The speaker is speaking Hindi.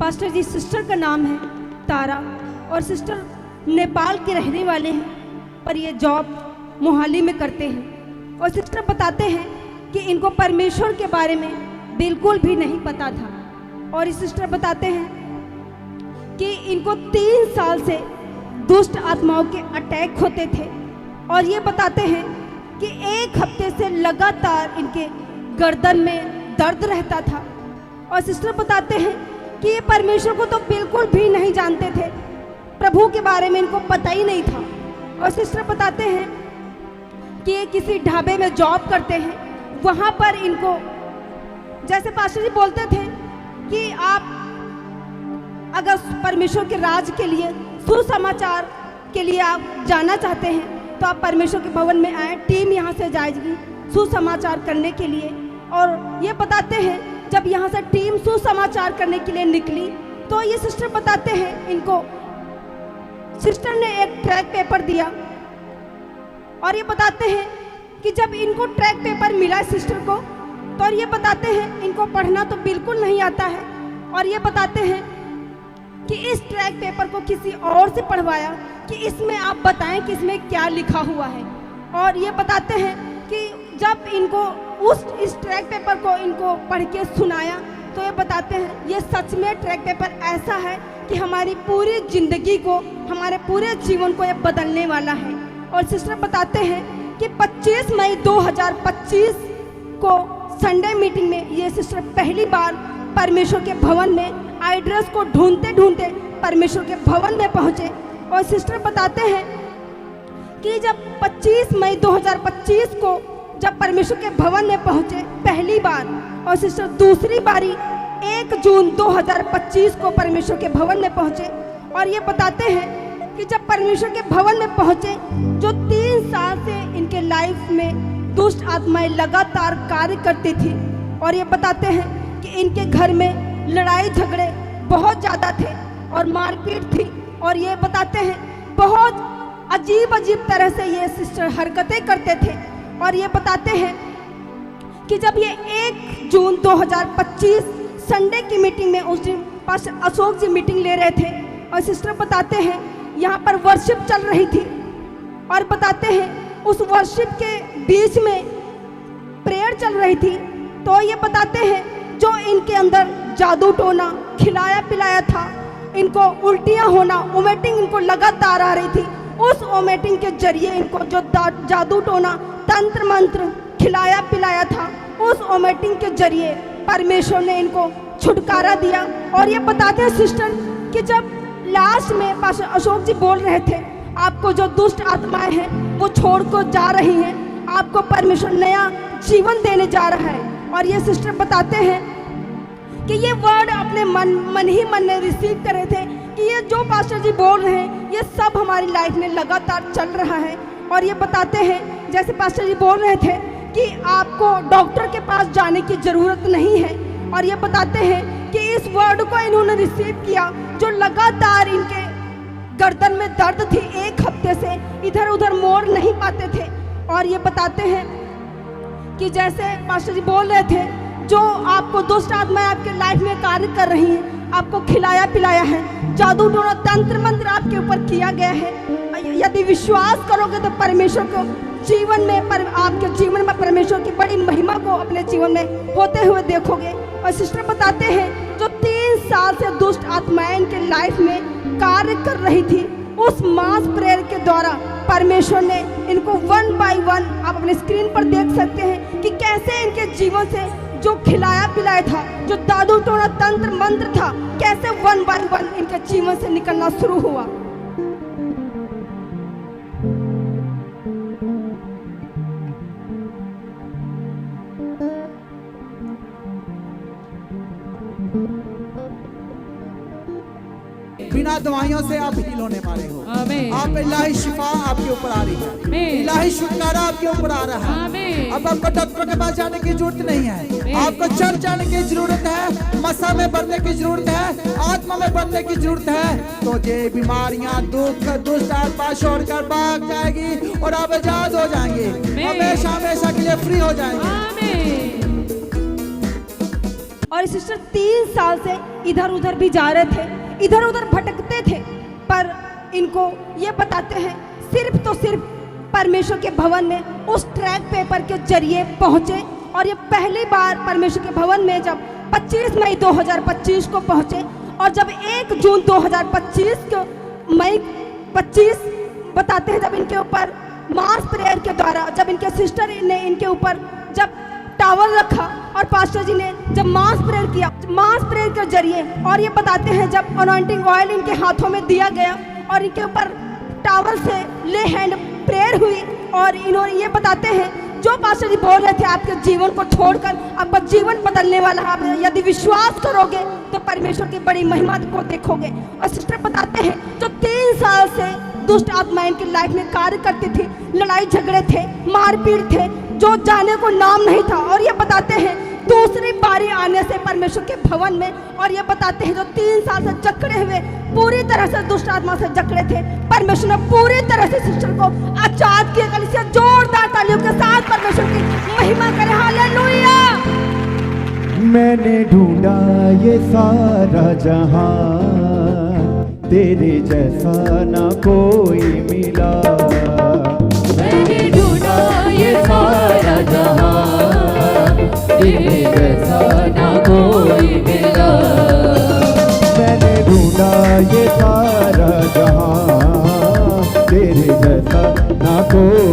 पास्टर जी सिस्टर का नाम है तारा और सिस्टर नेपाल के रहने वाले हैं, पर ये जॉब मोहाली में करते हैं। और सिस्टर बताते हैं कि इनको परमेश्वर के बारे में बिल्कुल भी नहीं पता था। और ये सिस्टर बताते हैं कि इनको 3 साल से दुष्ट आत्माओं के अटैक होते थे। और ये बताते हैं कि 1 हफ्ते से लगातार इनके गर्दन में दर्द रहता था। और सिस्टर बताते हैं कि ये परमेश्वर को तो बिल्कुल भी नहीं जानते थे, प्रभु के बारे में इनको पता ही नहीं था। और सिस्टर बताते हैं कि ये किसी ढाबे में जॉब करते हैं, वहाँ पर इनको जैसे पास्टर जी बोलते थे कि आप अगर परमेश्वर के राज के लिए, सुसमाचार के लिए आप जाना चाहते हैं तो आप परमेश्वर के भवन में आए, टीम यहाँ से जाएगी सुसमाचार करने के लिए। और ये बताते हैं जब यहाँ से टीम सुसमाचार करने के लिए निकली तो ये सिस्टर बताते हैं इनको सिस्टर ने एक ट्रैक पेपर दिया। और ये बताते हैं कि जब इनको ट्रैक पेपर मिला सिस्टर को तो और ये बताते हैं इनको पढ़ना तो बिल्कुल नहीं आता है। और ये बताते हैं कि इस ट्रैक पेपर को किसी और से पढ़वाया कि इसमें आप बताएं कि इसमें क्या लिखा हुआ है। और ये बताते हैं कि जब इनको इस ट्रैक पेपर को इनको पढ़ के सुनाया तो ये बताते हैं ये सच में ट्रैक पेपर ऐसा है कि हमारी पूरी ज़िंदगी को, हमारे पूरे जीवन को ये बदलने वाला है। और सिस्टर बताते हैं कि 25 मई 2025 को संडे मीटिंग में ये सिस्टर पहली बार परमेश्वर के भवन में एड्रेस को ढूंढते ढूंढते परमेश्वर के भवन में पहुँचे। और सिस्टर बताते हैं कि जब 25 मई 2025 को जब परमेश्वर के भवन में पहुँचे पहली बार, और सिस्टर दूसरी बारी 1 जून 2025 को परमेश्वर के भवन में पहुँचे। और ये बताते हैं कि जब परमेश्वर के भवन में पहुँचे, जो 3 साल से इनके लाइफ में दुष्ट आत्माएं लगातार कार्य करती थी। और ये बताते हैं कि इनके घर में लड़ाई झगड़े बहुत ज़्यादा थे और मारपीट थी। और ये बताते हैं बहुत अजीब अजीब तरह से ये सिस्टर हरकतें करते थे। और ये बताते हैं कि जब ये 1 जून 2025 संडे की मीटिंग में उस दिन पास्टर अशोक जी मीटिंग ले रहे थे और सिस्टर बताते हैं यहाँ पर वर्शिप चल रही थी। और बताते हैं उस वर्शिप के बीच में प्रेयर चल रही थी। तो ये बताते हैं जो इनके अंदर जादू टोना, खिलाया पिलाया था, इनको उल्टियाँ होना, वोमिटिंग इनको लगातार आ रही थी, उस वोमिटिंग के जरिए इनको जो जादू टोना, तंत्र मंत्र, खिलाया पिलाया था, उस वोमिटिंग के जरिए परमेश्वर ने इनको छुटकारा दिया। और ये बताते हैं सिस्टर कि जब लास्ट में पास्टर अशोक जी बोल रहे थे आपको जो दुष्ट आत्माएं हैं वो छोड़ को जा रही हैं, आपको परमेश्वर नया जीवन देने जा रहा है। और ये सिस्टर बताते हैं कि ये वर्ड अपने मन ही मन में रिसीव करे थे कि ये जो पास्टर जी बोल रहे हैं ये सब हमारी लाइफ में लगातार चल रहा है। और ये बताते हैं जैसे पास्टर जी बोल रहे थे कि आपको डॉक्टर के पास जाने की ज़रूरत नहीं है। और ये बताते हैं कि इस वर्ड को इन्होंने रिसीव किया जो लगातार इनके गर्दन में दर्द थी, 1 हफ्ते से इधर उधर मोड़ नहीं पाते थे। और ये बताते हैं कि जैसे पास्टर जी बोल रहे थे जो आपको दुष्ट आत्माएं आपके लाइफ में कार्य कर रही हैं, आपको खिलाया पिलाया है, जादू टोना तंत्र मंत्र आपके ऊपर किया गया है, यदि विश्वास करोगे तो परमेश्वर को जीवन में आपके जीवन में परमेश्वर की बड़ी महिमा को अपने जीवन में होते हुए देखोगे। और सिस्टर बताते हैं जो 3 साल से दुष्ट आत्माएं इनके लाइफ में कार्य कर रही थी, उस मास प्रेयर के द्वारा परमेश्वर ने इनको 1 बाय 1 आप अपने स्क्रीन पर देख सकते हैं कि कैसे इनके जीवन से जो खिलाया पिलाया था, जो जादू टोना तंत्र मंत्र था, कैसे 1 बाय 1 इनके जीवन से निकलना शुरू हुआ। बिना दवाइयों से आप हील होने वाले हो। आप इलाही शिफा आपके ऊपर आ रही है, इलाही छुटकारा आपके ऊपर आ रहा है। अब आपको डॉक्टर के पास जाने की जरूरत नहीं है, आपको चर्च जाने की जरूरत है, मसा में बढ़ने की जरूरत है, आत्मा में बढ़ने की जरूरत है। तो ये बीमारियां, दुख, दुष्ट आत्मा छोड़कर भाग जाएगी और आप आजाद हो जाएंगे, हमेशा हमेशा के लिए फ्री हो जाएंगे। और सिस्टर 3 साल से इधर उधर भी जा रहे थे, इधर उधर भटकते थे, पर इनको ये बताते हैं सिर्फ तो सिर्फ परमेश्वर के भवन में उस ट्रैक पेपर के जरिए पहुँचे। और ये पहली बार परमेश्वर के भवन में जब 25 मई 2025 को पहुँचे, और जब 1 जून 2025 को मई 25 बताते हैं, जब इनके ऊपर मास प्रेयर के द्वारा, जब इनके सिस्टर ने इनके ऊपर जब टावल रखा और पास्टर जी ने जब मास प्रेयर किया, मास प्रेयर के जरिए, और ये बताते हैं जब अनॉइंटिंग ऑयल इनके हाथों में दिया गया और इनके ऊपर टावल से ले हैंड प्रेयर हुई, और इन्होंने ये बताते हैं जो पास्टर जी बोल रहे थे आपके जीवन को छोड़कर आपका जीवन बदलने वाला, आप यदि विश्वास करोगे तो परमेश्वर की बड़ी महिमा को देखोगे। और सिस्टर बताते हैं जो 3 साल से दुष्ट आत्मा इनकी लाइफ में कार्य करती थी, लड़ाई झगड़े थे, मारपीट थे, जो जाने को नाम नहीं था। और ये बताते हैं दूसरी बारी आने से परमेश्वर के भवन में, और ये बताते हैं जो 3 साल से जकड़े हुए, पूरी तरह से दुष्ट आत्मा से जकड़े थे, परमेश्वर ने पूरी तरह से सिस्टर को आजाद किया। कलीसिया जोरदार तालियों के साथ परमेश्वर की महिमा करे, हालेलुया। मैंने ढूंढा ये सारा जहां, तेरे जैसा ना कोई मिला। मैंने ढूंढा ये सारा जहां, तेरे जैसा ना कोई मिला। मैंने ढूंढा ये सारा जहां, तेरे जैसा ना कोई